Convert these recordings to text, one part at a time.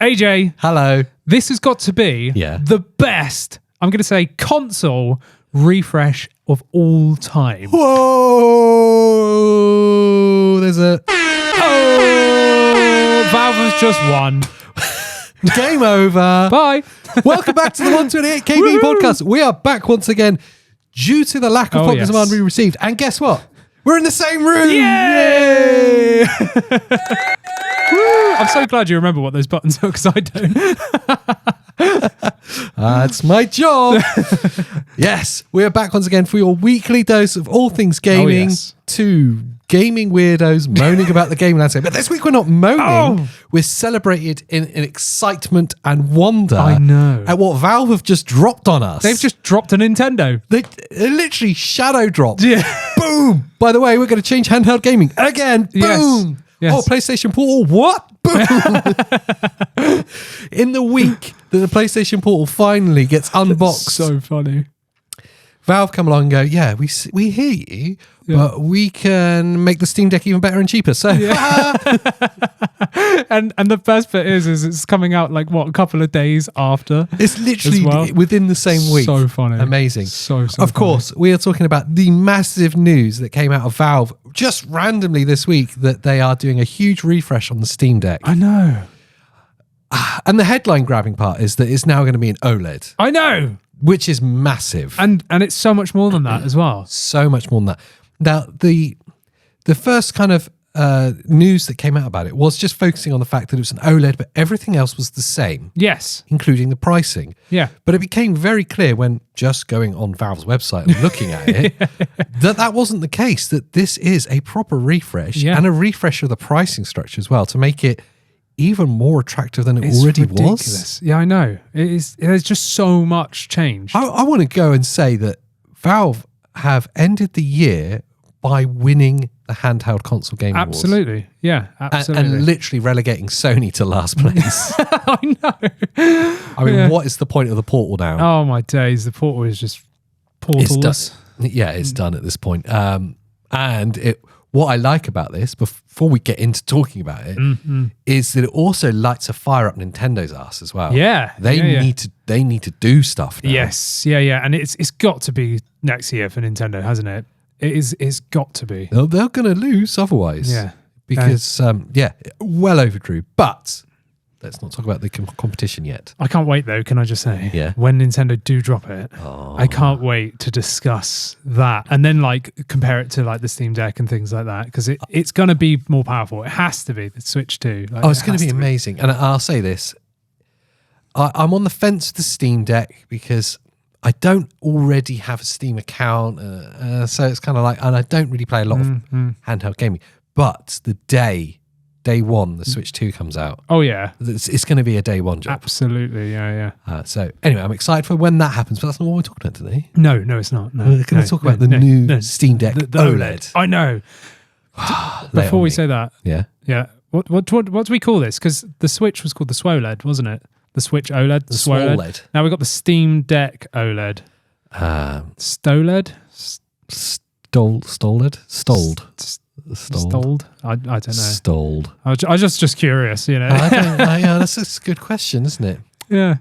AJ, Hello. this has got to be the best, I'm going to say, console refresh of all time. Whoa! There's a... Oh, Valve has just won. Game over. Bye. Welcome back to the 128KB podcast. We are back once again due to the lack of popular demand we received. And guess what? We're in the same room. Yay! I'm so glad you remember what those buttons are because I don't. That's my job. Yes, we are back once again for your weekly dose of all things gaming. Two gaming weirdos moaning about the gaming landscape. But this week we're not moaning. We're celebrated in excitement and wonder at what Valve have just dropped on us. They've just dropped a Nintendo. They literally shadow dropped. Yeah. Boom. By the way, we're going to change handheld gaming again. Boom. Yes. Oh, PlayStation Portal. What? Boom. In the week that the PlayStation Portal finally gets unboxed. So funny. Valve come along and go, yeah, we hear you, but we can make the Steam Deck even better and cheaper. So, and the best bit is it's coming out like what, a couple of days after. It's literally within the same week. So funny, amazing. So of course, we are talking about the massive news that came out of Valve just randomly this week that they are doing a huge refresh on the Steam Deck. I know, and the headline grabbing part is that it's now going to be an OLED. I know. Which is massive. And it's so much more than that as well. So much more than that. Now, the first kind of news that came out about it was just focusing on the fact that it was an OLED, but everything else was the same. Yes. Including the pricing. Yeah. But it became very clear when just going on Valve's website and looking at it, that wasn't the case, that this is a proper refresh and a refresh of the pricing structure as well to make it even more attractive than it already was. Yeah, I know. It is. There's just so much change. I want to go and say that Valve have ended the year by winning the handheld console game awards. Absolutely. Yeah, absolutely. And literally relegating Sony to last place. I know. I mean, what is the point of the Portal now? Oh my days, the Portal is just portalless. It's done at this point. And what I like about this, before we get into talking about it, is that it also lights a fire up Nintendo's ass as well. Yeah, they need to do stuff now. Yes, yeah, and it's got to be next year for Nintendo, hasn't it? It's got to be. They're going to lose otherwise. Yeah, because well overdue. But let's not talk about the competition yet. I can't wait though, can I just say? Yeah. When Nintendo do drop it, I can't wait to discuss that and then like compare it to like the Steam Deck and things like that because it's going to be more powerful. It has to be the Switch 2. Like, it's going to be amazing. And I'll say this. I'm on the fence with the Steam Deck because I don't already have a Steam account. So it's kind of like, and I don't really play a lot of handheld gaming. But the day one, the Switch 2 comes out. Oh, yeah. It's going to be a day one job. Absolutely, yeah. So, anyway, I'm excited for when that happens, but that's not what we're talking about today. No, it's not. No, we're going to talk about the new Steam Deck OLED. I know. Before we say that. Yeah. What do we call this? Because the Switch was called the SWOLED, wasn't it? The Switch OLED? The SWOLED. Now we've got the Steam Deck OLED. STOLED? Stoled? Stoled? I don't know. Stoled. I was just curious, you know. That's a good question, isn't it? Yeah.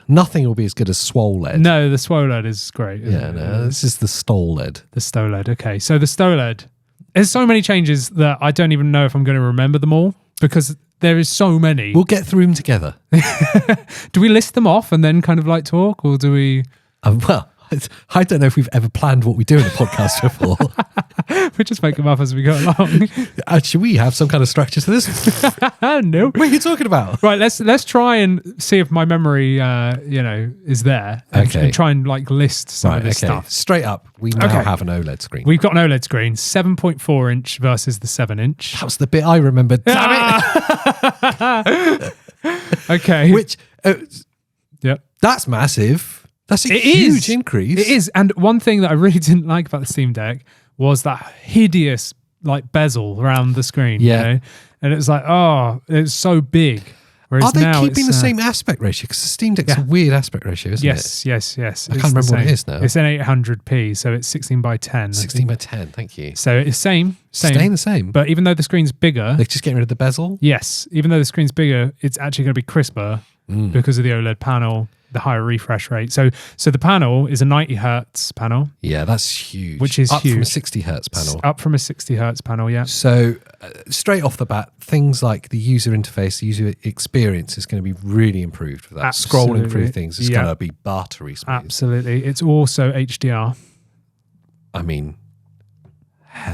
Nothing will be as good as SWOLED. No, the SWOLED is great. This is the STOLED. The STOLED, okay. So the STOLED, there's so many changes that I don't even know if I'm going to remember them all because there is so many. We'll get through them together. Do we list them off and then kind of like talk or do we... Well, I don't know if we've ever planned what we do in a podcast before. We just make them up as we go along. Should we have some kind of structure to this? No. What are you talking about? Right, let's try and see if my memory, is there. And try and like list some of this stuff. Straight up, we now have an OLED screen. We've got an OLED screen, 7.4 inch versus the 7 inch. That was the bit I remembered. Damn it. Okay. Which, that's massive. That's a huge increase. It is. And one thing that I really didn't like about the Steam Deck was that hideous like bezel around the screen. Yeah. You know? And it was like, it's so big. Whereas Are they now keeping the same aspect ratio? Because the Steam Deck's a weird aspect ratio, isn't it? Yes. I can't remember what it is now. It's an 800p, so it's 16 by 10. 16 by 10, thank you. So it's same. Staying the same. But even though the screen's bigger... They're just getting rid of the bezel? Yes. Even though the screen's bigger, it's actually going to be crisper because of the OLED panel, the higher refresh rate. So the panel is a 90 hertz panel. Yeah, that's huge. Which is up huge. From a 60 hertz panel. Up from a 60 hertz panel, yeah. So straight off the bat, things like the user interface, the user experience is going to be really improved with that. Absolutely. Scrolling through things is going to be buttery smooth. Absolutely. It's also HDR. I mean,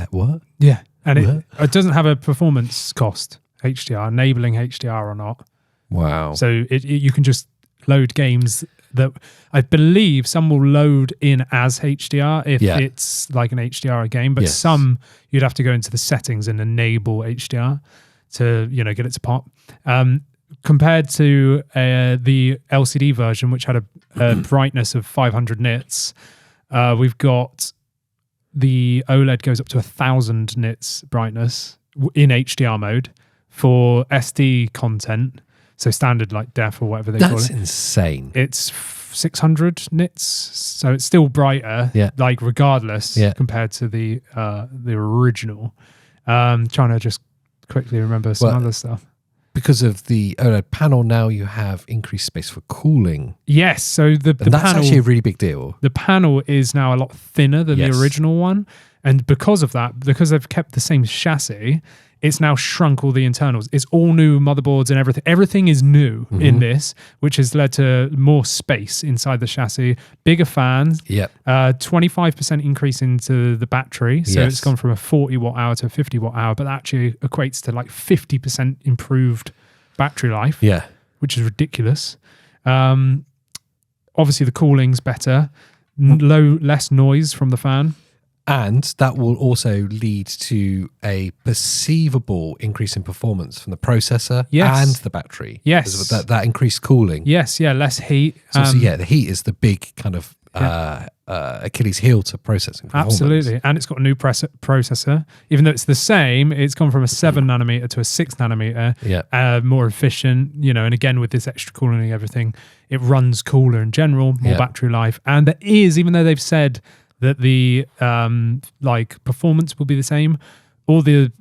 what? Yeah. And it doesn't have a performance cost, HDR, enabling HDR or not. Wow. So you can just load games that I believe some will load in as HDR if it's like an HDR game, but some you'd have to go into the settings and enable HDR to, get it to pop. Compared to the LCD version, which had a brightness of 500 nits, we've got the OLED goes up to 1,000 nits brightness in HDR mode for SD content. So standard like def or whatever they call it. That's insane. It's 600 nits, so it's still brighter, like regardless compared to the original. Trying to just quickly remember some other stuff. Because of the OLED panel now, you have increased space for cooling. Yes, so that's panel, actually a really big deal. The panel is now a lot thinner than the original one, and because of that, because they've kept the same chassis, it's now shrunk all the internals. It's all new motherboards and everything. Everything is new in this, which has led to more space inside the chassis, bigger fans, 25% increase into the battery. So it's gone from a 40 watt hour to a 50 watt hour, but that actually equates to like 50% improved battery life, which is ridiculous. Obviously, the cooling's better, less noise from the fan. And that will also lead to a perceivable increase in performance from the processor and the battery. Yes. That increased cooling. Yes, less heat. So the heat is the big kind of Achilles heel to processing performance. Absolutely. And it's got a new processor. Even though it's the same, it's gone from a 7 nanometer to a 6 nanometer. More efficient, and again, with this extra cooling and everything, it runs cooler in general, more battery life. And there is, even though they've said that the performance will be the same, all the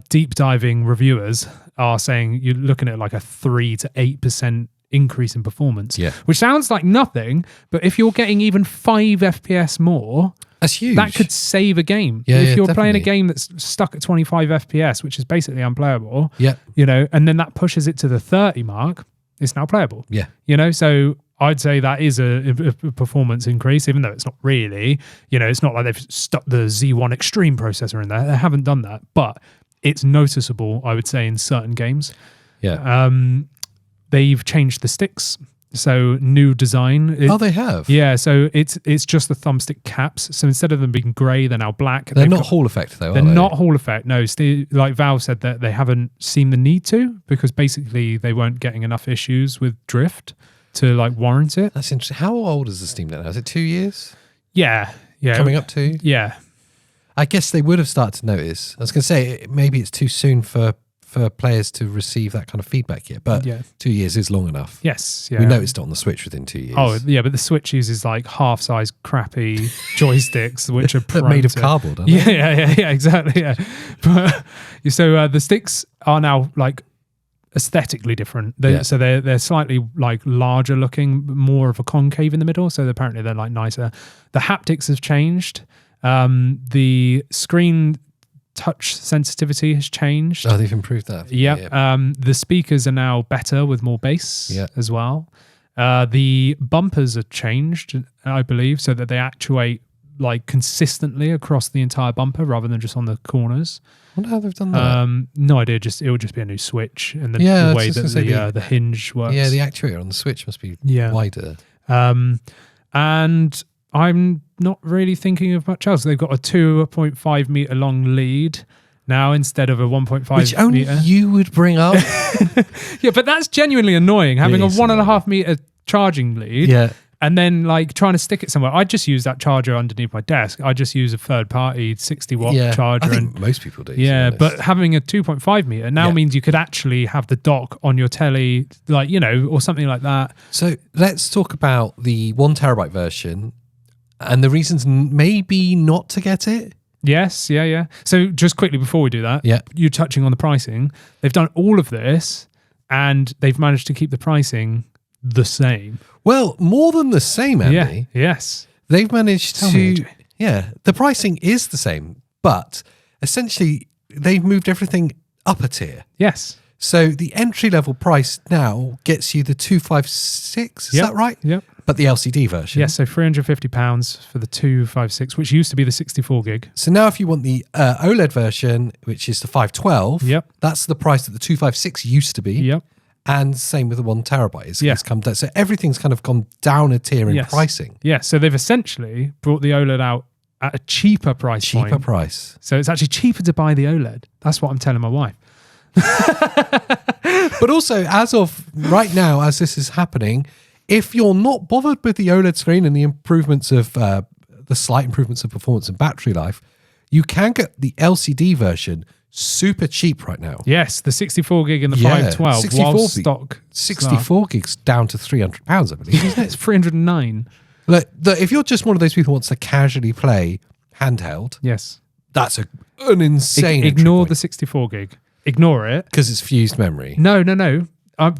deep diving reviewers are saying you're looking at like a 3 to 8% increase in performance, which sounds like nothing, but if you're getting even 5 FPS more, that's huge. That could save a game. If you're playing a game that's stuck at 25 FPS, which is basically unplayable, and then that pushes it to the 30 mark, it's now playable. So I'd say that is a performance increase, even though it's not really. It's not like they've stuck the Z1 Extreme processor in there. They haven't done that, but it's noticeable, I would say, in certain games. They've changed the sticks, so new design. They have? Yeah, so it's just the thumbstick caps. So instead of them being grey, they're now black. They're not Hall effect, though, are they? They're not Hall effect, no. Like Valve said that they haven't seen the need to, because basically they weren't getting enough issues with drift to warrant it. That's interesting. How old is the Steam Deck now? Is it 2 years? Yeah. Coming up to? Yeah. I guess they would have started to notice. I was going to say, maybe it's too soon for players to receive that kind of feedback yet, but 2 years is long enough. Yes. We noticed it on the Switch within 2 years. Oh, yeah, but the Switch uses half-size crappy joysticks, which are made of cardboard, aren't they? Yeah, exactly, yeah. But, so the sticks are now aesthetically different. So they're slightly larger looking, more of a concave in the middle. So apparently they're nicer. The haptics have changed. The screen touch sensitivity has changed. Oh, they've improved that. The speakers are now better with more bass as well. The bumpers are changed, I believe, so that they actuate consistently across the entire bumper rather than just on the corners. I wonder how they've done that. No idea. It would just be a new switch, and the way that the hinge works. Yeah, the actuator on the Switch must be wider. And I'm not really thinking of much else. They've got a 2.5 meter long lead now instead of a 1.5 meter. Which only you would bring up. Yeah, but that's genuinely annoying. Having a 1.5 meter charging lead And then like trying to stick it somewhere. I just use that charger underneath my desk. I just use a third party 60 watt charger. I think most people do. Yeah, but having a 2.5 meter now means you could actually have the dock on your telly, like, you know, or something like that. So let's talk about the 1 terabyte version and the reasons maybe not to get it. Yes, yeah. So just quickly before we do that, you're touching on the pricing. They've done all of this and they've managed to keep the pricing the same. Well, more than the same, Andy. Yeah, yes. They've managed the pricing is the same, but essentially they've moved everything up a tier. Yes. So the entry level price now gets you the 256, is that right? Yep. But the LCD version. Yes, so £350 for the 256, which used to be the 64 gig. So now if you want the OLED version, which is the 512, that's the price that the 256 used to be. Yep. And same with the 1 terabyte. It's come down. So everything's kind of gone down a tier in pricing. Yeah, so they've essentially brought the OLED out at a cheaper price point. Cheaper price. So it's actually cheaper to buy the OLED. That's what I'm telling my wife. But also, as of right now, as this is happening, if you're not bothered with the OLED screen and the improvements of the slight improvements of performance and battery life, you can get the LCD version super cheap right now. Yes, the 64 gig and the 512 while stock. 64 gigs down to £300, I believe, isn't it? It's 309. Look, if you're just one of those people who wants to casually play handheld, that's an insane. Ignore the 64 gig. Ignore it. Because it's fused memory. No.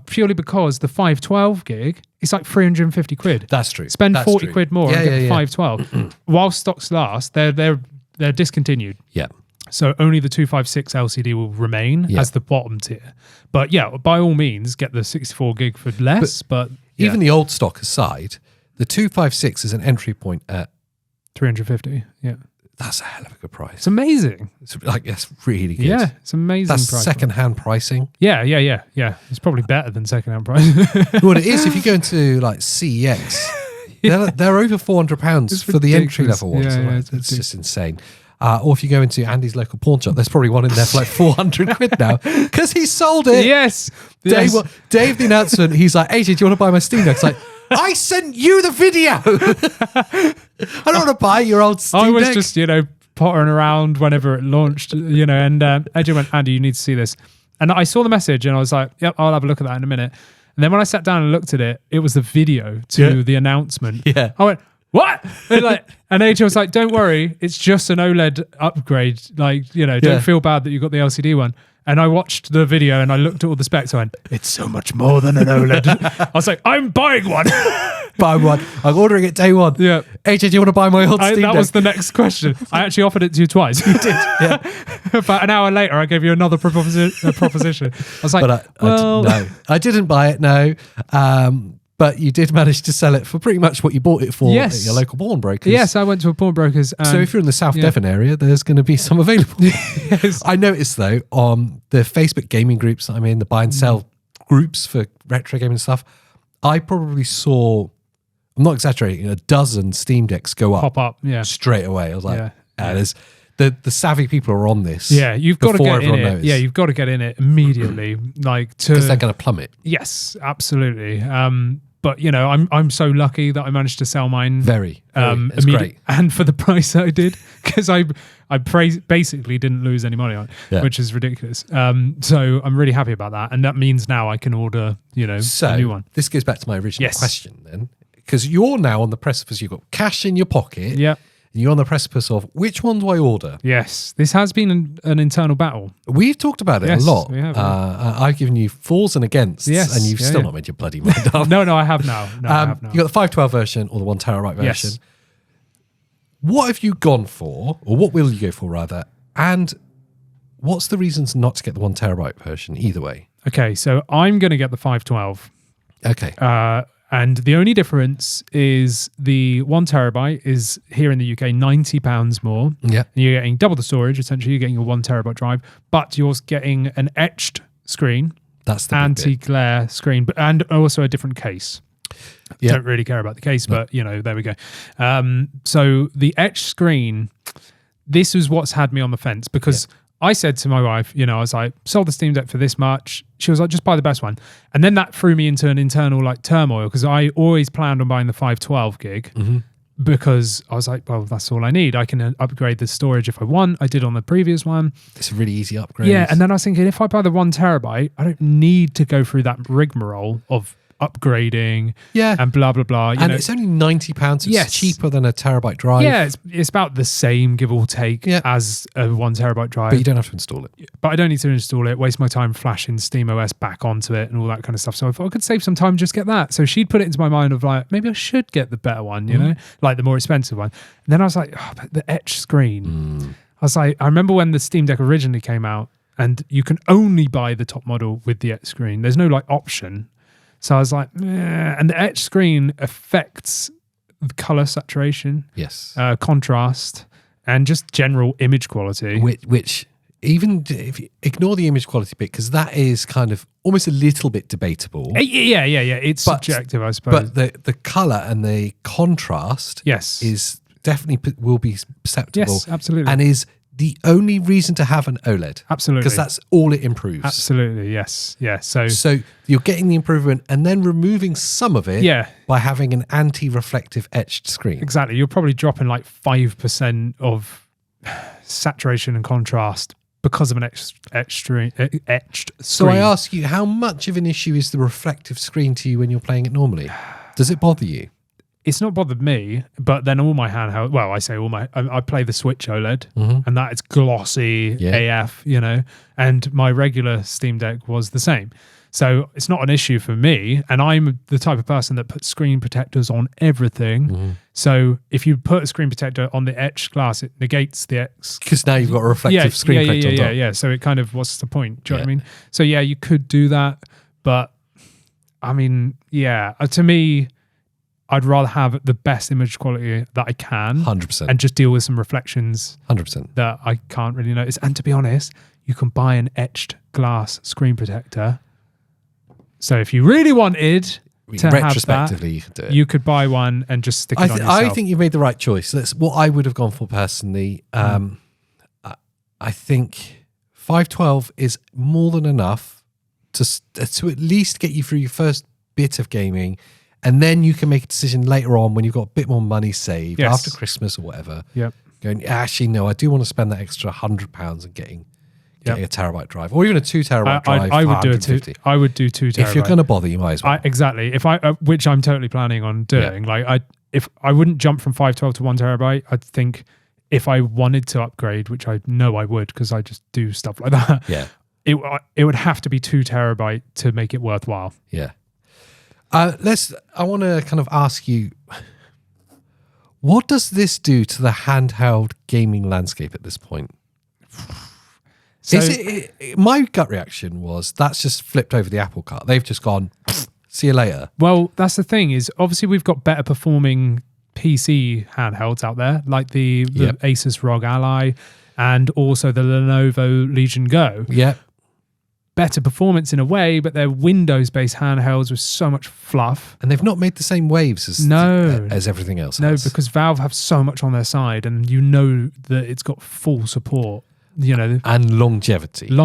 Purely because the 512 gig, it's like 350 quid. That's true. Spend 40 quid more and get the 512. While stocks last, they're discontinued. Yeah. So only the 256 LCD will remain as the bottom tier. But yeah, by all means, get the 64 gig for less. But even the old stock aside, the 256 is an entry point at 350. Yeah. That's a hell of a good price. It's amazing. It's really good. Yeah, it's amazing. That's second-hand pricing. Yeah. It's probably better than second-hand pricing. Well, it is if you go into like CEX. They're over £400 for the entry-level ones. It's just insane. Or if you go into Andy's local pawn shop, there's probably one in there for like 400 quid now because he sold it. Yes. Dave, the announcement, he's like, AJ, do you want to buy my Steam Deck? It's like, I sent you the video. I don't want to buy your old Steam Deck. I was just, pottering around whenever it launched, and AJ went, Andy, you need to see this. And I saw the message and I was like, yep, I'll have a look at that in a minute. And then when I sat down and looked at it, it was the video to the announcement. Yeah. I went, what? And AJ was like, don't worry, it's just an OLED upgrade. Don't feel bad that you got the LCD one. And I watched the video and I looked at all the specs. I went, it's so much more than an OLED. I was like, I'm buying one. Buy one. I'm ordering it day one. Yeah. AJ, do you want to buy my old Steam Deck? That was the next question. I actually offered it to you twice. You did, yeah. About an hour later, I gave you another proposition. I was like, no, I didn't buy it, no. But you did manage to sell it for pretty much what you bought it for at your local pawnbrokers. Yes, I went to a pawnbroker's. So if you're in the South Devon area, there's going to be some available. Yes. I noticed, though, on the Facebook gaming groups that I'm in, the buy and sell groups for retro gaming stuff, I probably saw, I'm not exaggerating, a dozen Steam Decks go pop up straight away. I was like, there's the savvy people are on this. Yeah, you've got to get in it. Noticed. Yeah, you've got to get in it immediately. Because they're going to plummet. Yes, absolutely. But I'm so lucky that I managed to sell mine. Very. It's great, and for the price I did, because I basically didn't lose any money on it, which is ridiculous. So I'm really happy about that, and that means now I can order a new one. This goes back to my original question then, because you're now on the precipice. You've got cash in your pocket. Yeah. And you're on the precipice of which one do I order? Yes, this has been an internal battle. We've talked about it a lot. We have. I've given you fors and againsts, and you've still not made your bloody mind up. No, I have now. I have now. You got the 512 version or the 1 terabyte version. Yes. What have you gone for, or what will you go for rather? And what's the reasons not to get the 1 terabyte version either way? Okay, so I'm going to get the 512. Okay. And the only difference is the 1 terabyte is here in the UK £90 more. Yeah. And you're getting double the storage, essentially. You're getting a 1 terabyte drive, but you're getting an etched screen. That's the anti-glare screen, and also a different case. Yeah. Don't really care about the case, but there we go. So the etched screen, this is what's had me on the fence because I said to my wife, you know, I was like, sold the Steam Deck for this much. She was like, just buy the best one. And then that threw me into an internal like turmoil because I always planned on buying the 512 gig because I was like, well, that's all I need. I can upgrade the storage if I want. I did on the previous one. It's a really easy upgrade. Yeah. And then I was thinking, if I buy the 1 terabyte, I don't need to go through that rigmarole of upgrading and blah blah blah, and it's only £90. It's cheaper than a terabyte drive. Yeah, it's about the same, give or take, as a 1 terabyte drive, but you don't have to install it. But I don't need to install it, waste my time flashing SteamOS back onto it and all that kind of stuff. So I thought I could save some time, just get that. So she'd put it into my mind of like, maybe I should get the better one, you know, like the more expensive one. And then I was like, oh, but the etched screen. I was like, I remember when the Steam Deck originally came out and you can only buy the top model with the etched screen. There's no like option. So I was like, and the etched screen affects the color saturation, contrast, and just general image quality. Which even if you ignore the image quality bit, because that is kind of almost a little bit debatable. Yeah. It's subjective, I suppose. But the color and the contrast, is definitely will be perceptible. Yes, absolutely, and is the only reason to have an OLED. Absolutely. Because that's all it improves. Absolutely, yes. Yeah. So you're getting the improvement and then removing some of it by having an anti-reflective etched screen. Exactly. You're probably dropping like 5% of saturation and contrast because of an etched screen. So I ask you, how much of an issue is the reflective screen to you when you're playing it normally? Does it bother you? It's not bothered me, but then all my handheld, well, I say all my, I play the Switch OLED and that is glossy AF, you know, and my regular Steam Deck was the same. So it's not an issue for me. And I'm the type of person that puts screen protectors on everything. So if you put a screen protector on the etched glass, it negates the X. Because now you've got a reflective screen protector on top. Yeah. So it kind of, what's the point? Do you know what I mean? So yeah, you could do that. But I mean, to me, I'd rather have the best image quality that I can. 100%. And just deal with some reflections 100% that I can't really notice. And to be honest, you can buy an etched glass screen protector. So if you really wanted to have that, you could do it. You could buy one and just stick it on yourself. I think you've made the right choice. That's what I would have gone for personally. I think 512 is more than enough to at least get you through your first bit of gaming. And then you can make a decision later on when you've got a bit more money saved after Christmas or whatever. Going, actually, no, I do want to spend that extra £100 and getting a terabyte drive, or even a 2 terabyte drive. I would do it. I would do 2 terabyte. If you're going to bother, you might as well. Exactly. If I, which I'm totally planning on doing. If I wouldn't jump from 512 to 1 terabyte, I think if I wanted to upgrade, which I know I would because I just do stuff like that. It would have to be 2 terabyte to make it worthwhile. I want to kind of ask you, what does this do to the handheld gaming landscape at this point? So, my gut reaction was that's just flipped over the apple cart. They've just gone, see you later. Well, that's the thing is obviously we've got better performing PC handhelds out there, like the Asus ROG Ally and also the Lenovo Legion Go. Better performance in a way, but they're Windows-based handhelds with so much fluff. And they've not made the same waves as everything else. No, because Valve have so much on their side and you know that it's got full support, you know. And longevity.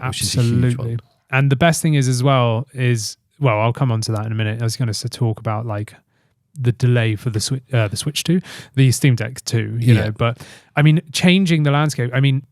Absolutely. And the best thing is as well is, well, I'll come on to that in a minute. I was going to talk about like the delay for the Switch 2, the Steam Deck 2, you know. But I mean, changing the landscape, I mean,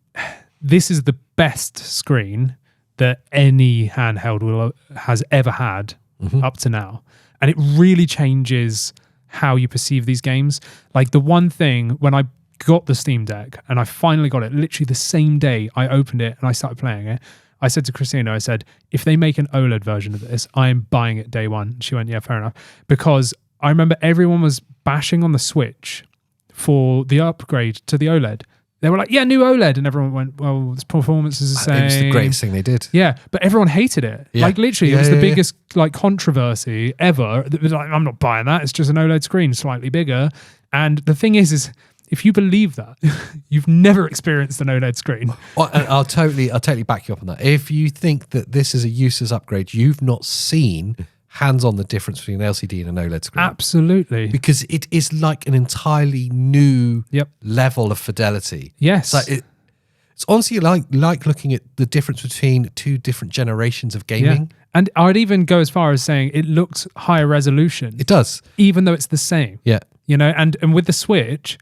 this is the best screen that any handheld has ever had up to now. And it really changes how you perceive these games. Like the one thing, when I got the Steam Deck and I finally got it, literally the same day I opened it and I started playing it, I said to Christina, I said, if they make an OLED version of this, I am buying it day one. She went, yeah, fair enough. Because I remember everyone was bashing on the Switch for the upgrade to the OLED. They were like, yeah, new OLED. And everyone went, well, its performance is the same. It was the greatest thing they did. Yeah, but everyone hated it. Like literally, it was the biggest like controversy ever. It was like, I'm not buying that. It's just an OLED screen, slightly bigger. And the thing is if you believe that, you've never experienced an OLED screen. Well, I'll totally back you up on that. If you think that this is a user's upgrade, you've not seen hands-on the difference between an LCD and an OLED screen. Absolutely. Because it is like an entirely new level of fidelity. Yes. Like It's honestly like looking at the difference between two different generations of gaming. Yeah. And I'd even go as far as saying it looks higher resolution. It does. Even though it's the same. Yeah. You know, and with the Switch,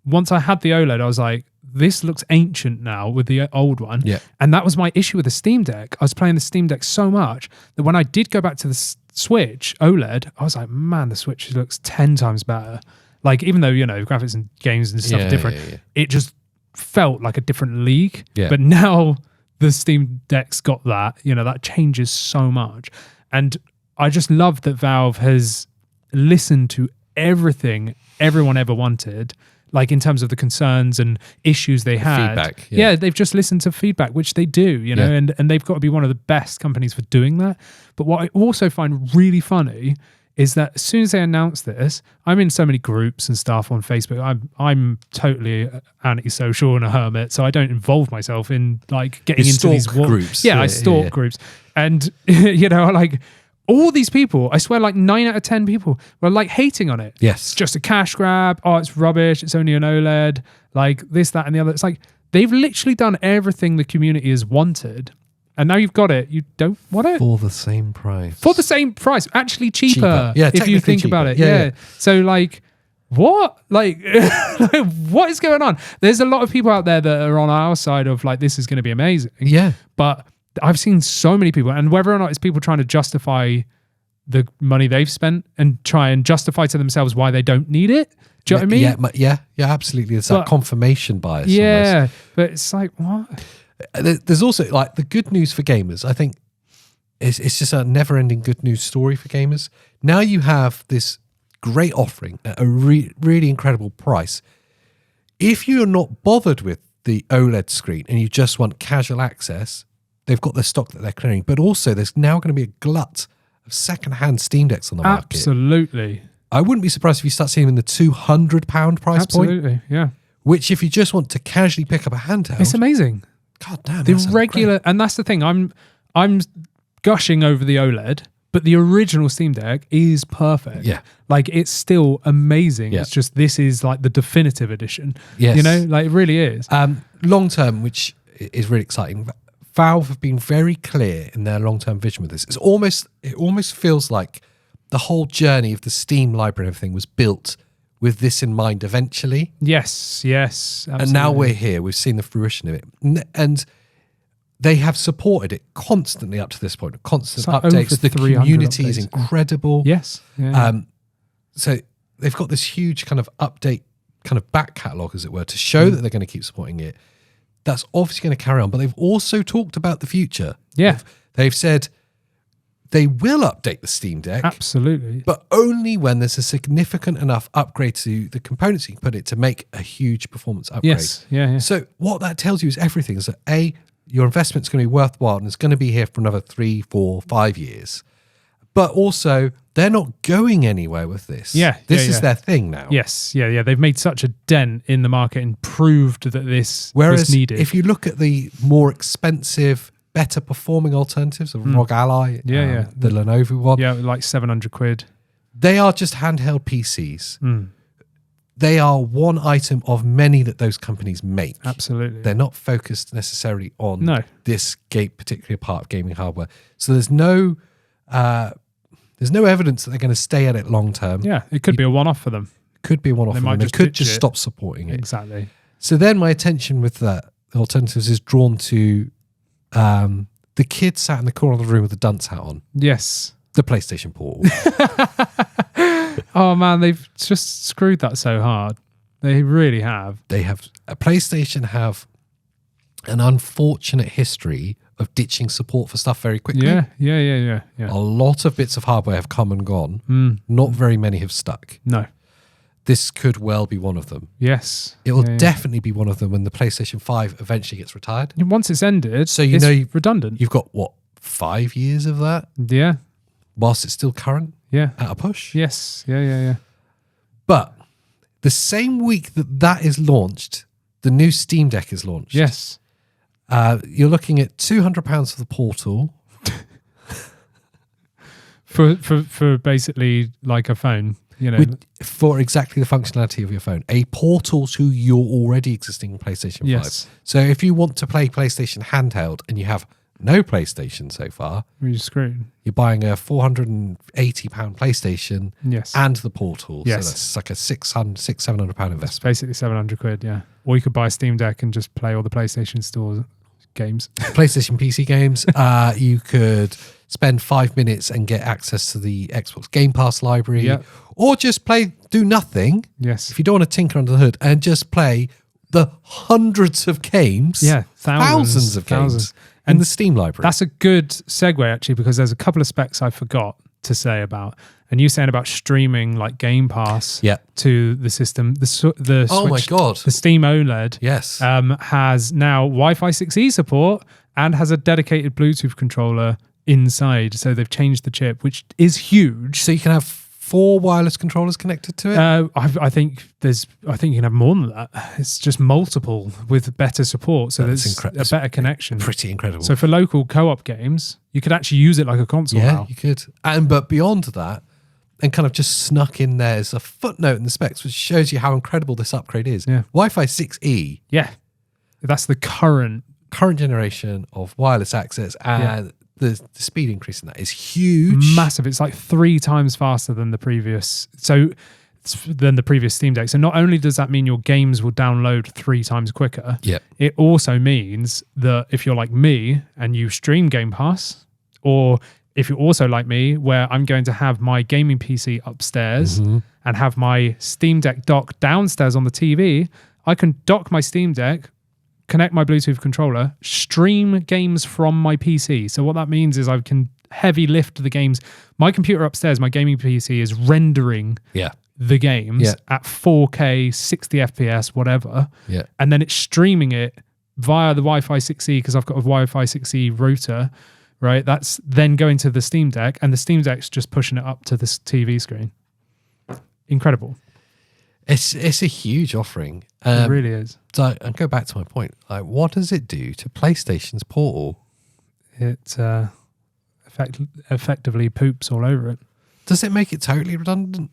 once I had the OLED, I was like, this looks ancient now with the old one. Yeah. And that was my issue with the Steam Deck. I was playing the Steam Deck so much that when I did go back to the Switch OLED, I was like, man, the Switch looks 10 times better. Like, even though, you know, graphics and games and stuff are different, it just felt like a different league. Yeah. But now the Steam Deck's got that, you know, that changes so much. And I just love that Valve has listened to everything everyone ever wanted, like in terms of the concerns and issues they had. Feedback. Yeah, they've just listened to feedback, which they do, you know, and they've got to be one of the best companies for doing that. But what I also find really funny is that as soon as they announced this, I'm in so many groups and stuff on Facebook. I'm totally antisocial and a hermit, so I don't involve myself in like getting into these groups. Yeah, I stalk groups, and you know, like all these people, I swear, like 9 out of 10 people were like hating on it. Yes, it's just a cash grab. Oh, it's rubbish. It's only an OLED. Like this, that, and the other. It's like they've literally done everything the community has wanted. And now you've got it. You don't want it? For the same price. For the same price. Actually cheaper. Yeah, if you think cheaper. about it. Yeah. So like, what? Like, what is going on? There's a lot of people out there that are on our side of like, this is going to be amazing. Yeah. But I've seen so many people, and whether or not it's people trying to justify the money they've spent and try and justify to themselves why they don't need it. Do you know what I mean? Yeah, absolutely. It's that confirmation bias. Yeah. Almost. But it's like, what? There's also like the good news for gamers. I think it's just a never-ending good news story for gamers. Now you have this great offering at a really incredible price. If you're not bothered with the OLED screen and you just want casual access, they've got the stock that they're clearing. But also, there's now going to be a glut of second-hand Steam Decks on the market. Absolutely. I wouldn't be surprised if you start seeing them in the £200 price point. Absolutely, yeah. Which, if you just want to casually pick up a handheld, it's amazing. God damn, the regular, and that's the thing. I'm gushing over the OLED, but the original Steam Deck is perfect. Yeah, like it's still amazing. Yeah. It's just this is like the definitive edition. Yes, you know, like it really is. Long term, which is really exciting. Valve have been very clear in their long term vision with this. It almost feels like the whole journey of the Steam library and everything was built with this in mind eventually. Yes, absolutely. And now we're here. We've seen the fruition of it. And they have supported it constantly up to this point. Constant like updates. The community updates. is incredible. Yes. Yeah. So they've got this huge kind of update, kind of back catalogue, as it were, to show that they're going to keep supporting it. That's obviously going to carry on. But they've also talked about the future. Yeah. They've said they will update the Steam Deck. Absolutely. But only when there's a significant enough upgrade to the components you can put it to make a huge performance upgrade. Yes. Yeah. So what that tells you is everything. Is that A, your investment's going to be worthwhile and it's going to be here for another 3, 4, 5 years. But also, they're not going anywhere with this. Yeah. This is their thing now. Yes. Yeah. They've made such a dent in the market and proved that this was needed. If you look at the more expensive, better performing alternatives of ROG Ally, the Lenovo one. Yeah, like 700 quid. They are just handheld PCs. They are one item of many that those companies make. Absolutely. They're not focused necessarily on this particular part of gaming hardware. So there's no evidence that they're going to stay at it long term. Yeah, it could be a one-off for them. Could be a one-off for them. They could just stop supporting it. Exactly. So then my attention with the alternatives is drawn to the kid sat in the corner of the room with a dunce hat on. Yes. The PlayStation Portal. Oh man, they've just screwed that so hard. They really have. They have. PlayStation have an unfortunate history of ditching support for stuff very quickly. Yeah. A lot of bits of hardware have come and gone. Not very many have stuck. No. This could well be one of them. Yes. It will definitely be one of them when the PlayStation 5 eventually gets retired. Once it's ended, so it's redundant. You've got, 5 years of that? Yeah. Whilst it's still current? Yeah. At a push? Yes. Yeah. But the same week that is launched, the new Steam Deck is launched. Yes. You're looking at £200 for the Portal. for basically like a phone. for exactly the functionality of your phone, a portal to your already existing PlayStation 5. So if you want to play PlayStation handheld and you have no PlayStation so far, you're screwed. You're buying a £480 PlayStation and the portal. Yes. So that's like a £700 investment. It's basically £700, yeah. Or you could buy a Steam Deck and just play all the PlayStation Store games. PlayStation PC games. You could spend 5 minutes and get access to the Xbox Game Pass library. Or just do nothing. Yes. If you don't want to tinker under the hood and just play the hundreds of games. Yeah, thousands of games. And the Steam library. That's a good segue, actually, because there's a couple of specs I forgot to say about. And you saying about streaming like Game Pass to the system. The Switch, oh my God. The Steam OLED has now Wi-Fi 6E support and has a dedicated Bluetooth controller inside. So they've changed the chip, which is huge. So you can have 4 wireless controllers connected to it? I think you can have more than that. It's just multiple with better support, so there's a better connection. Pretty incredible. So for local co-op games, you could actually use it like a console now. Yeah, you could. But beyond that, and kind of just snuck in there's a footnote in the specs which shows you how incredible this upgrade is. Yeah. Wi-Fi 6E. Yeah, that's the current generation of wireless access, and the speed increase in that is huge. Massive. It's like 3 times faster than the previous. Steam Deck. So not only does that mean your games will download 3 times quicker, it also means that if you're like me and you stream Game Pass, or if you're also like me, where I'm going to have my gaming PC upstairs and have my Steam Deck dock downstairs on the TV, I can dock my Steam Deck, connect my Bluetooth controller, stream games from my PC. So what that means is I can heavy lift the games. My computer upstairs, my gaming PC, is rendering the games at 4K, 60 FPS, whatever. And then it's streaming it via the Wi-Fi 6E, because I've got a Wi-Fi 6E router, right? That's then going to the Steam Deck, and the Steam Deck's just pushing it up to this TV screen. Incredible. It's a huge offering. It really is. So, and go back to my point. Like, what does it do to PlayStation's portal? It effectively poops all over it. Does it make it totally redundant?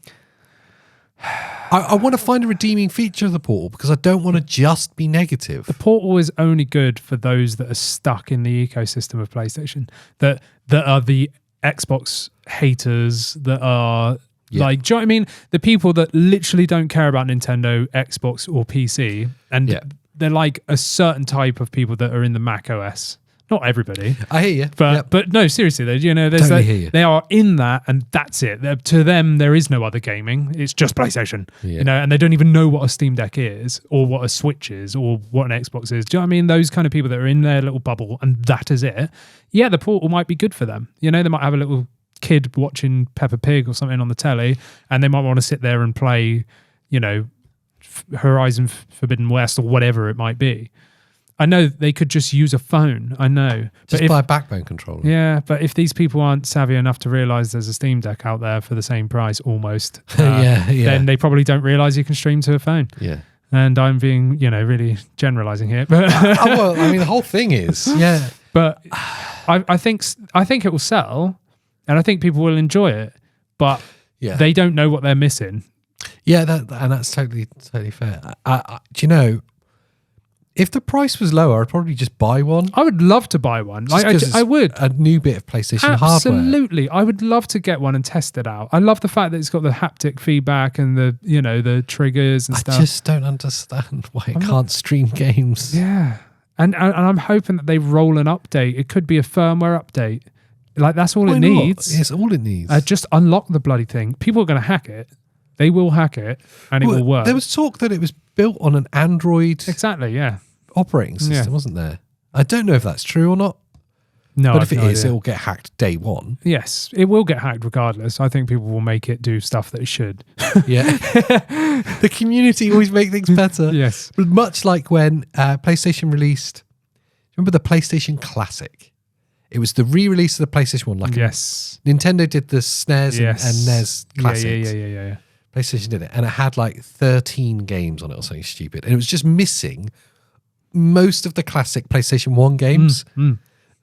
I want to find a redeeming feature of the portal, because I don't want to just be negative. The portal is only good for those that are stuck in the ecosystem of PlayStation, that are the Xbox haters, that are like, do you know what I mean? The people that literally don't care about Nintendo, Xbox, or PC, and they're like a certain type of people that are in the Mac OS. Not everybody. I hear you. But no, seriously, there's totally hear you. They are in that, and that's it. To them, there is no other gaming. It's just PlayStation. And they don't even know what a Steam Deck is, or what a Switch is, or what an Xbox is. Do you know what I mean? Those kind of people that are in their little bubble, and that is it. Yeah, the portal might be good for them. They might have a little kid watching Peppa Pig or something on the telly, and they might want to sit there and play, Horizon Forbidden West or whatever it might be. I know they could just use a phone. I know. Just buy a backbone controller. Yeah, but if these people aren't savvy enough to realise there's a Steam Deck out there for the same price almost, then they probably don't realise you can stream to a phone. Yeah. And I'm being, really generalising here. But well, I mean, the whole thing is. Yeah. But I think it will sell, and I think people will enjoy it, but they don't know what they're missing. Yeah, that's totally fair. Do you know, if the price was lower, I'd probably just buy one. I would love to buy one. I would. A new bit of PlayStation hardware. Absolutely. I would love to get one and test it out. I love the fact that it's got the haptic feedback and the triggers and stuff. I just don't understand why it can't stream games. Yeah. And I'm hoping that they roll an update. It could be a firmware update. Like, that's all it needs. It's all it needs. Just unlock the bloody thing. People are going to hack it. They will hack it, and it will work. There was talk that it was built on an Android operating system, wasn't there? I don't know if that's true or not. No, but if it is, it will get hacked day one. Yes, it will get hacked regardless. I think people will make it do stuff that it should. Yeah. The community always make things better. Yes. But much like when PlayStation released, remember the PlayStation Classic? It was the re-release of the PlayStation 1. Nintendo did the SNES and NES Classics. Yeah. PlayStation did it. And it had like 13 games on it or something stupid. And it was just missing most of the classic PlayStation 1 games.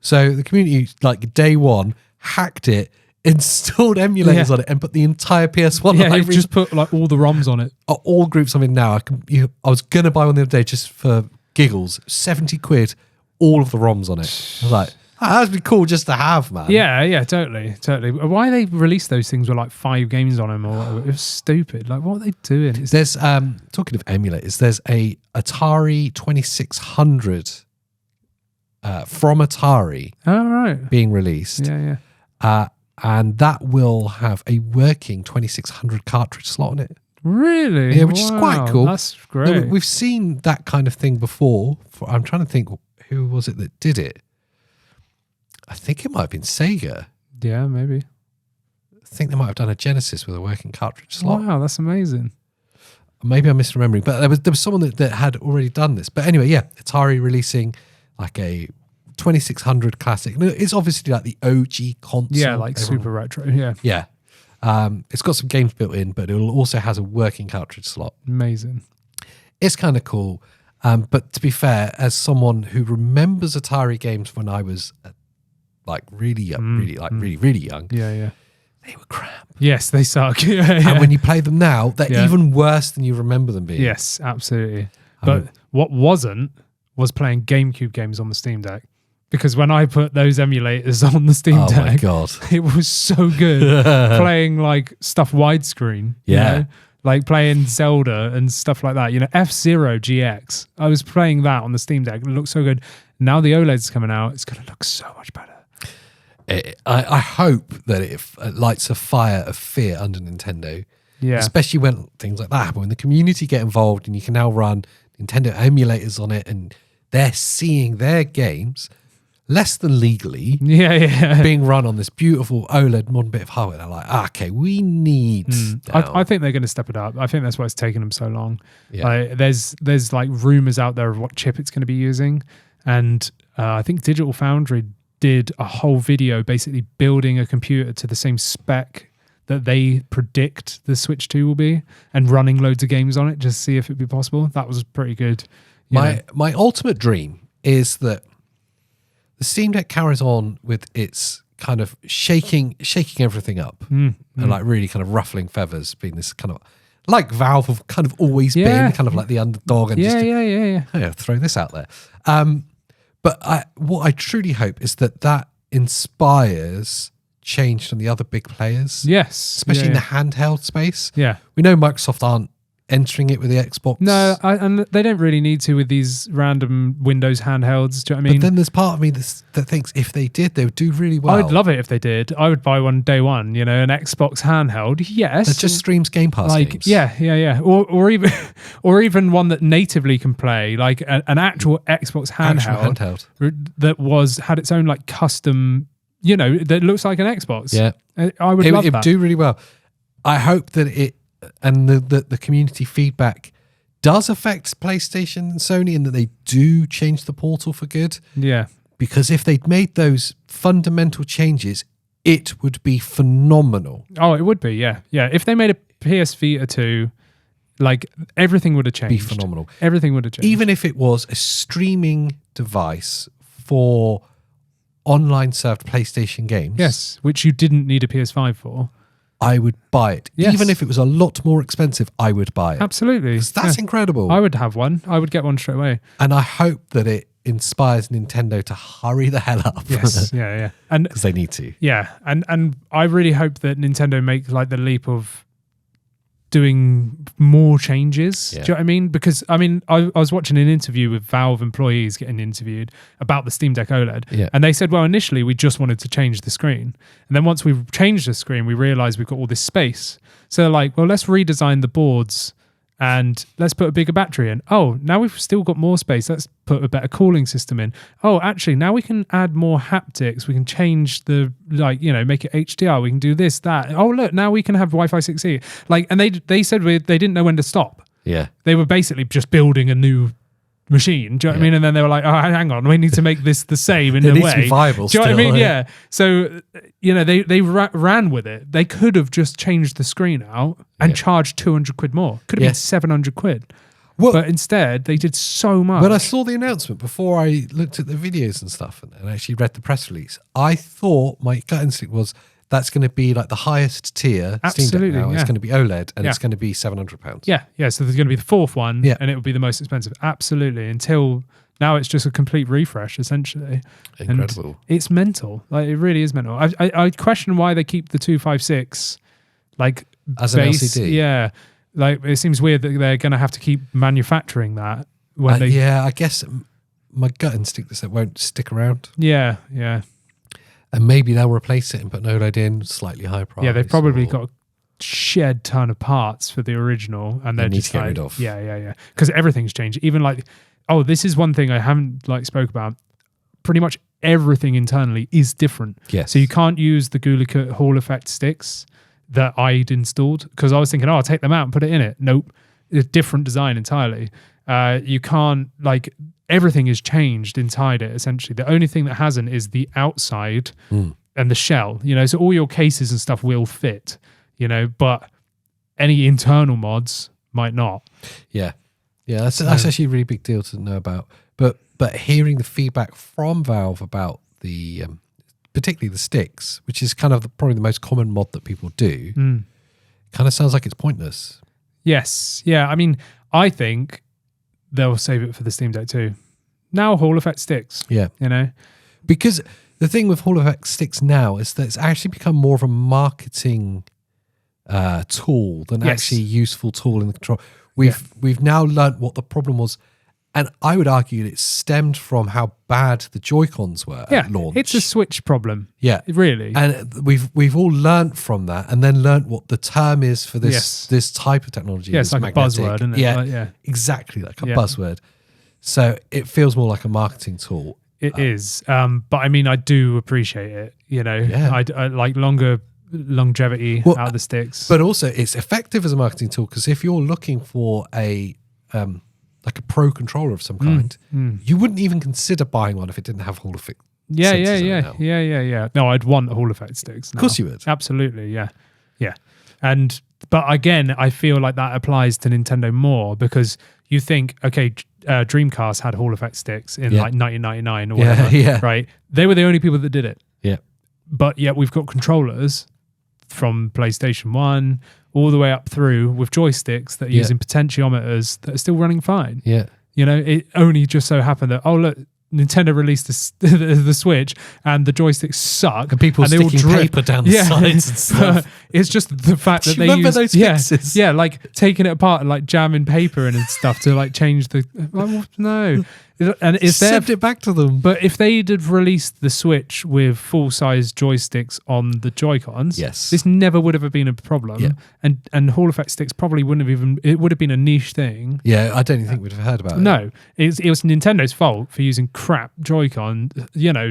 So the community, like day one, hacked it, installed emulators on it and put the entire PS1 library. Just put like all the ROMs on it. All groups I'm in now. I was going to buy one the other day just for giggles. 70 quid, all of the ROMs on it. I was like, that'd be cool just to have, man. Yeah, totally. Why they released those things with like 5 games on them or whatever? It was stupid. Like, what are they doing? There's, talking of emulators, there's a Atari 2600 from Atari being released. Yeah. And that will have a working 2600 cartridge slot on it. Really? Yeah, which is quite cool. That's great. We've seen that kind of thing before. I'm trying to think, who was it that did it? I think it might have been Sega. Yeah, maybe. I think they might have done a Genesis with a working cartridge slot. Wow, that's amazing. Maybe I'm misremembering, but there was someone that had already done this. But anyway, yeah, Atari releasing like a 2600 classic. It's obviously like the OG console. Yeah, like super retro. Yeah. Yeah. It's got some games built in, but it also has a working cartridge slot. Amazing. It's kind of cool. But to be fair, as someone who remembers Atari games when I was like really young, really young. Yeah. They were crap. Yes, they suck. And when you play them now, they're even worse than you remember them being. Yes, absolutely. But what wasn't was playing GameCube games on the Steam Deck. Because when I put those emulators on the Steam Deck, my God, it was so good playing like stuff widescreen. Yeah. You know? Like playing Zelda and stuff like that. You know, F-Zero GX. I was playing that on the Steam Deck. It looked so good. Now the OLED's coming out. It's going to look so much better. I hope that it lights a fire of fear under Nintendo. Yeah. Especially when things like that happen. When the community get involved and you can now run Nintendo emulators on it and they're seeing their games less than legally being run on this beautiful OLED modern bit of hardware. They're like, okay, we need I think they're going to step it up. I think that's why it's taken them so long. Yeah. There's like rumors out there of what chip it's going to be using. And I think Digital Foundry did a whole video basically building a computer to the same spec that they predict the Switch 2 will be and running loads of games on it just to see if it'd be possible. That was pretty good. My ultimate dream is that the Steam Deck carries on with its kind of shaking everything up and like really kind of ruffling feathers, being this kind of like Valve have kind of always been kind of like the underdog and throw this out there. But what I truly hope is that inspires change from the other big players. Yes. Especially in the handheld space. Yeah. We know Microsoft aren't entering it with the Xbox. No, and they don't really need to with these random Windows handhelds. Do you know what I mean? But then there's part of me that thinks if they did, they would do really well. I'd love it if they did. I would buy one day one, you know, an Xbox handheld. Yes. That just streams Game Pass games. Yeah. Or even one that natively can play, like an actual Xbox handheld. That had its own like custom, you know, that looks like an Xbox. Yeah. I would love that. It would do really well. I hope that it and the community feedback does affect PlayStation and Sony and that they do change the portal for good. Yeah. Because if they'd made those fundamental changes, it would be phenomenal. Oh, it would be, yeah. Yeah. If they made a PS Vita 2, like everything would have changed. Be phenomenal. Everything would have changed. Even if it was a streaming device for online served PlayStation games. Yes, which you didn't need a PS5 for. I would buy it. Yes. Even if it was a lot more expensive, I would buy it. Absolutely. Because that's incredible. I would have one. I would get one straight away. And I hope that it inspires Nintendo to hurry the hell up. Yes, yeah. And because they need to. Yeah. And I really hope that Nintendo make like the leap of doing more changes. Yeah. Do you know what I mean? Because I was watching an interview with Valve employees getting interviewed about the Steam Deck OLED, and they said, well, initially we just wanted to change the screen, and then once we've changed the screen, we realized we've got all this space. So they're like, well, let's redesign the boards and let's put a bigger battery in. Oh, now we've still got more space. Let's put a better cooling system in. Oh, actually, now we can add more haptics. We can change the, like, you know, make it HDR. We can do this, that. Oh, look, now we can have Wi-Fi 6E. Like, and they said they didn't know when to stop. Yeah. They were basically just building a new machine. Do you know what I mean? And then they were like, oh, hang on, we need to make this the same in a way. It needs to be viable Do you know still, what I mean? Yeah. So, you know, they ran with it. They could have just changed the screen out and charged 200 quid more. Could have been 700 quid. Well, but instead, they did so much. When I saw the announcement, before I looked at the videos and stuff and actually read the press release, I thought my gut instinct was that's going to be like the highest tier Steam Deck now. It's going to be OLED, and it's going to be £700. Yeah. So there's going to be the fourth one, Yeah. and it will be the most expensive. Absolutely. Until now, it's just a complete refresh, essentially. Incredible. And it's mental. Like, it really is mental. I question why they keep the 256 like as base. an LCD. Yeah. Like, it seems weird that they're going to have to keep manufacturing that when they. Yeah, I guess my gut instinct is it won't stick around. Yeah. And maybe they'll replace it and put an OLED in, slightly higher price. Yeah, they've probably got a shed ton of parts for the original, and they're need just to get like, rid of. Yeah. Because everything's changed. Even like, this is one thing I haven't like spoke about. Pretty much everything internally is different. Yes. So you can't use the Gulika Hall effect sticks that I'd installed, because I was thinking, I'll take them out and put it in it. Nope, it's a different design entirely. You can't, like, everything is changed inside it, essentially. The only thing that hasn't is the outside and the shell, so all your cases and stuff will fit, but any internal mods might not. Yeah, that's actually a really big deal to know about. But hearing the feedback from Valve about the particularly the sticks, which is kind of probably the most common mod that people do, kind of sounds like it's pointless. Yes, yeah. I mean, I think they'll save it for the Steam Deck too. Now Hall effect sticks. Yeah. Because the thing with Hall effect sticks now is that it's actually become more of a marketing tool than actually a useful tool in the control. We've now learnt what the problem was, and I would argue that it stemmed from how bad the Joy-Cons were at launch. It's a Switch problem. Yeah. Really. And we've all learnt from that, and then learnt what the term is for this type of technology. Yeah, it's like magnetic. A buzzword, isn't it? Yeah, exactly, like a buzzword. So it feels more like a marketing tool. It is. But I mean, I do appreciate it, I like longer longevity out of the sticks. But also it's effective as a marketing tool, because if you're looking for a like a pro controller of some kind, you wouldn't even consider buying one if it didn't have Hall effect. Yeah. No, I'd want Hall effect sticks now. Of course you would. Absolutely, yeah. But again, I feel like that applies to Nintendo more, because you think, okay, Dreamcast had Hall effect sticks in like 1999 or whatever, right? They were the only people that did it. Yeah. But yet we've got controllers from PlayStation 1 all the way up through with joysticks that are using potentiometers that are still running fine. Yeah. It only just so happened that, look, Nintendo released the Switch and the joysticks suck. And people and sticking paper down the sides and stuff. It's just the fact that Do you remember those fixes? Yeah, like taking it apart and like jamming paper in and stuff to like change the... no. And it's sent it back to them. But if they'd have released the Switch with full-size joysticks on the Joy-Cons, this never would have been a problem. Yeah. And Hall effect sticks probably wouldn't have even... It would have been a niche thing. Yeah, I don't even think we'd have heard about it. No. It was Nintendo's fault for using crap Joy-Con,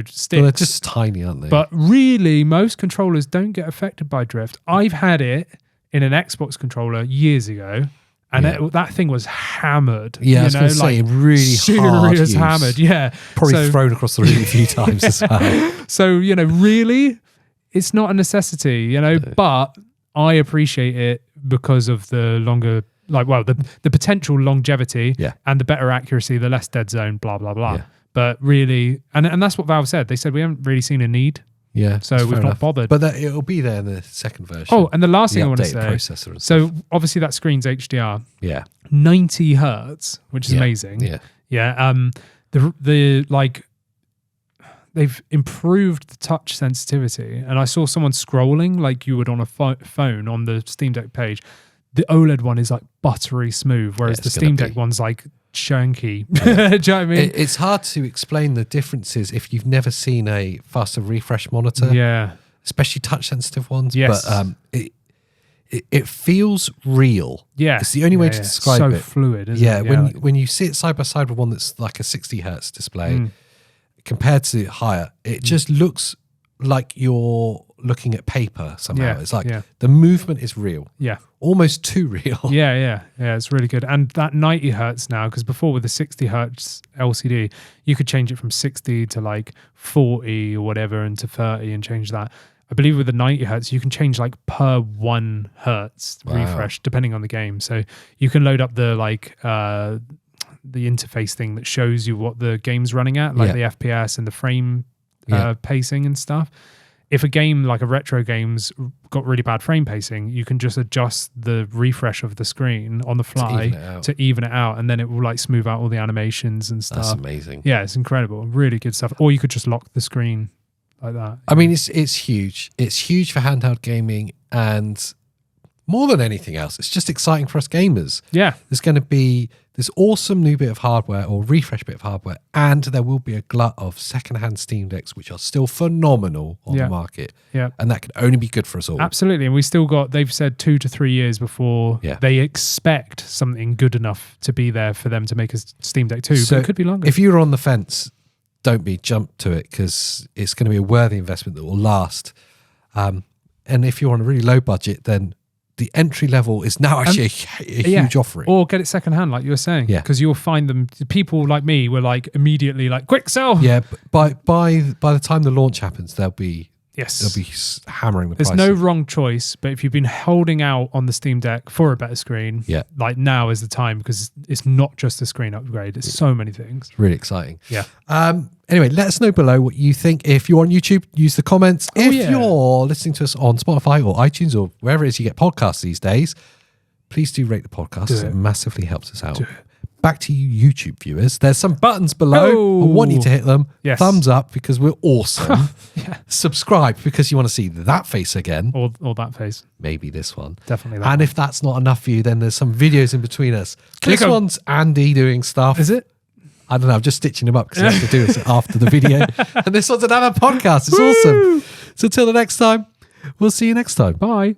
sticks. Well, they're just tiny, aren't they? But really, most controllers don't get affected by drift. I've had it in an Xbox controller years ago, and that thing was hammered. Yeah, I was going to say, really hard use. Hammered, yeah. Probably thrown across the room a few times as well. So, really, it's not a necessity, but I appreciate it because of the longer, the potential longevity and the better accuracy, the less dead zone, blah, blah, blah. Yeah. But really, and that's what Valve said. They said, we haven't really seen a need. Yeah, so we've not bothered. But it'll be there in the second version. Oh, and the last thing I want to say. Processor and so obviously that screen's HDR. Yeah. 90 hertz, which is amazing. Yeah. Yeah. They've improved the touch sensitivity, and I saw someone scrolling like you would on a phone on the Steam Deck page. The OLED one is like buttery smooth, whereas the Steam Deck one's like chunky. Do you know what I mean? It's hard to explain the differences if you've never seen a faster refresh monitor. Yeah. Especially touch sensitive ones. Yes. But it feels real. Yeah. It's the only way to describe it. So fluid, isn't it? Yeah. When you see it side by side with one that's like a 60 hertz display compared to higher, it just looks like you're looking at paper somehow. It's like the movement is real. Yeah. Almost too real. Yeah, it's really good. And that 90 hertz now, because before with the 60 hertz LCD, you could change it from 60 to like 40 or whatever and to 30 and change that. I believe with the 90 hertz, you can change like per 1 hertz refresh depending on the game. So you can load up the the interface thing that shows you what the game's running at, like the FPS and the frame pacing and stuff. if a game like a retro game's got really bad frame pacing, you can just adjust the refresh of the screen on the fly to even it out, and then it will like smooth out all the animations and stuff. That's amazing. Yeah, it's incredible. Really good stuff. Or you could just lock the screen like that. I mean, it's huge. It's huge for handheld gaming, and more than anything else, it's just exciting for us gamers. Yeah. There's going to be this awesome new bit of hardware or refresh bit of hardware, and there will be a glut of secondhand Steam Decks, which are still phenomenal on the market. Yeah. And that can only be good for us all. Absolutely. And we still got, they've said 2 to 3 years before they expect something good enough to be there for them to make a Steam Deck 2, so but it could be longer. If you're on the fence, don't jump to it, because it's going to be a worthy investment that will last. And if you're on a really low budget, then the entry level is now actually a huge offering. Or get it secondhand, like you were saying. Yeah. Because you'll find them, people like me were like immediately like, quick sell. Yeah. But by the time the launch happens, they'll be hammering the price. There's no wrong choice, but if you've been holding out on the Steam Deck for a better screen, like now is the time, because it's not just a screen upgrade. It's so many things. It's really exciting. Yeah. Anyway, let us know below what you think. If you're on YouTube, use the comments. If you're listening to us on Spotify or iTunes or wherever it is you get podcasts these days, please do rate the podcast. It massively helps us out. Back to you YouTube viewers. There's some buttons below. I want you to hit them. Yes. Thumbs up because we're awesome. Subscribe because you want to see that face again. Or that face. Maybe this one. Definitely that And one. if that's not enough for you, then there's some videos in between us. This one's Andy doing stuff. Is it? I don't know. I'm just stitching them up because I have to do it after the video. And this one's another podcast. It's awesome. So until the next time, we'll see you next time. Bye.